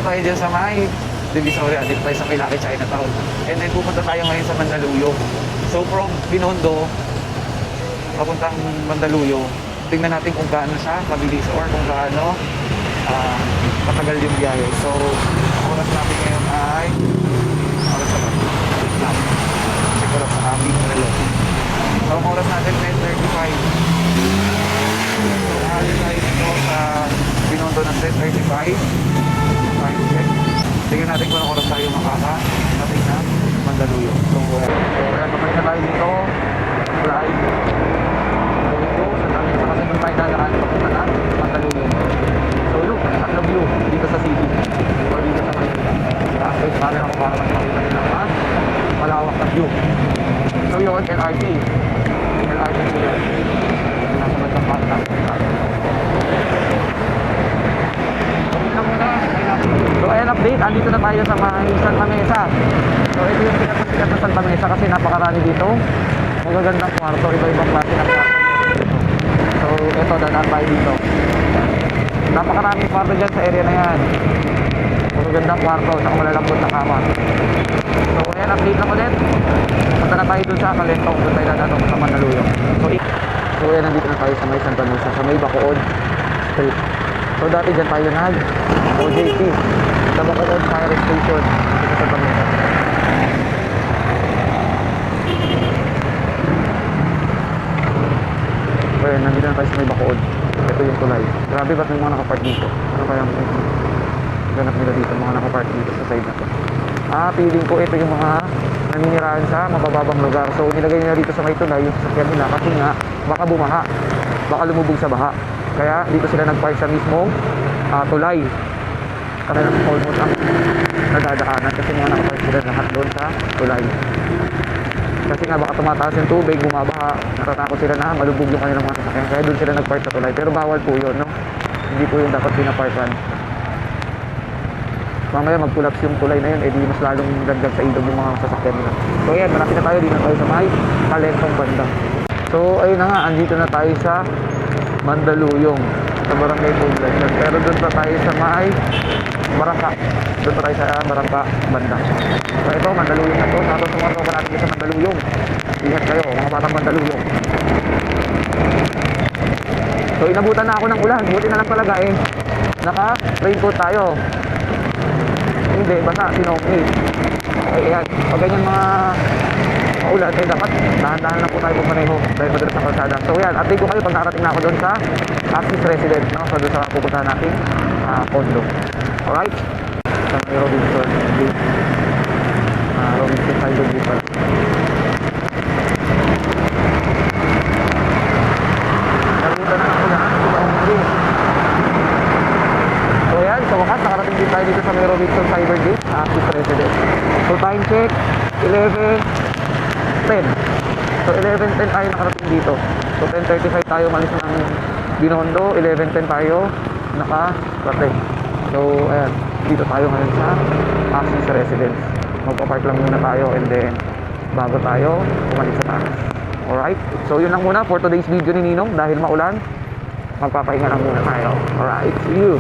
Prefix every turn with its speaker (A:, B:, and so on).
A: pwesto tayo dyan sa may Divisoria, dito tayo sa may Lucky Chinatown. And then pupunta tayo ngayon sa Mandaluyong. So from Binondo, papuntang Mandaluyong, tingnan natin kung gaano siya kabilis or kung gaano katagal yung biyahe. So, ang oras natin ngayon ay oras na ba? Check ko lang sa aming reloj. So, ang oras natin 10:35. So, nahali tayo dito sa Binondo ng 10:35. Time check. Tingnan natin kung anong oras tayo makakarating na Mandaluyong. So, ayan, kapag na tayo dito, live. So, sa dami sa kasi nung tayo dadaan, papunta na Mandaluyong. So, look, at the view dito sa city or dito sa Manila. Kasi para ako para makikita nila mas malawak na view. So, yun, LRT. LRT nila. Nasa magkang pata. So, ayan update. Andito na tayo sa Santa Mesa. So, ito yung sikat na Santa Mesa kasi napakarami dito. Magagandang kwarto. Iba-ibang klase ng kwarto. So, ito, dadaan tayo dito. Napakaraming kwarto dyan sa area na yan. Magagandang kwarto. Saka malalambot na kama. So, ayan, update lang ulit. Punta na tayo dun sa Kalentong. Doon tayo dadaan sa Mandaluyong. So, ayan, nandito na tayo sa may Santa Mesa. Sa may Bacood Street. So, dati dyan tayo OJT. Sa Bacood Fire Station. Dito sa Santa Mesa. So, ayan, nandito na tayo sa may Bacood. Ito yung tulay. Grabe, ba't may mga nakapark dito? Ano kaya ganap nila dito, mga nakapark dito sa side na to? Feeling ko ito yung mga naninirahan sa mabababang lugar. So, nilagay nila dito sa may tulay yung sasakyan nila kasi nga, baka bumaha. Baka lumubog sa baha. Kaya, dito sila nagpark sa mismong tulay. Kasi almost ang nadadaanan kasi mga nakapark sila lahat doon sa tulay. Kasi nga baka tumataas yung tubig, bumabaha, natatakot sila na malubog yung kanilang mga sasakyan. Kaya doon sila nagpark sa tulay. Pero bawal po yun, no? Hindi po yung dapat pinaparkan. Mamaya mag-collapse yung tulay na yun, edi mas lalong dagdag sa ilog yung mga sasakyan nila. So ayan, malapit na tayo, dito na tayo sa may Kalentong banda. So ayun na nga, andito na tayo sa Mandaluyong, sa Barangay Poblacion. Pero doon pa tayo sa may Barangka. Doon pa tayo sa Barangka banda. So ito, Mandaluyong na to. Tapos tumatawag ka natin sa Mandaluyong. Ingat kayo, mga batang Mandaluyong. So inabutan na ako ng ulan. Buti na lang talaga naka-raincoat tayo. Hindi, basta sinongay. Okay, yan. Pag ganyan mga maulan, dapat dahan-dahan lang po tayo pumaneho dahil madalas ang kalsada. So yan, update ko kayo pag nakarating na ako doon sa Axis Residence, no? So doon sa pupuntahan natin condo. Alright? Sa may Robinson Gate. Robinson Highway Gate pala. Nabutan na ako na. So yan, sa wakas, nakarating din tayo dito sa may Robinson Cyber Gate, Axis Residence. So time check, 11:10. So 11:10 tayo nakarating dito. So 10:35 tayo malis ng Binondo, 11:10 tayo nakarating. So ayan, dito tayo ngayon sa Axis Residence. Magpa-park lang muna tayo and then bago tayo umalis sa taas. Alright? So yun lang muna for today's video ni Ninong. Dahil maulan, magpapahinga lang muna tayo. Alright, see you!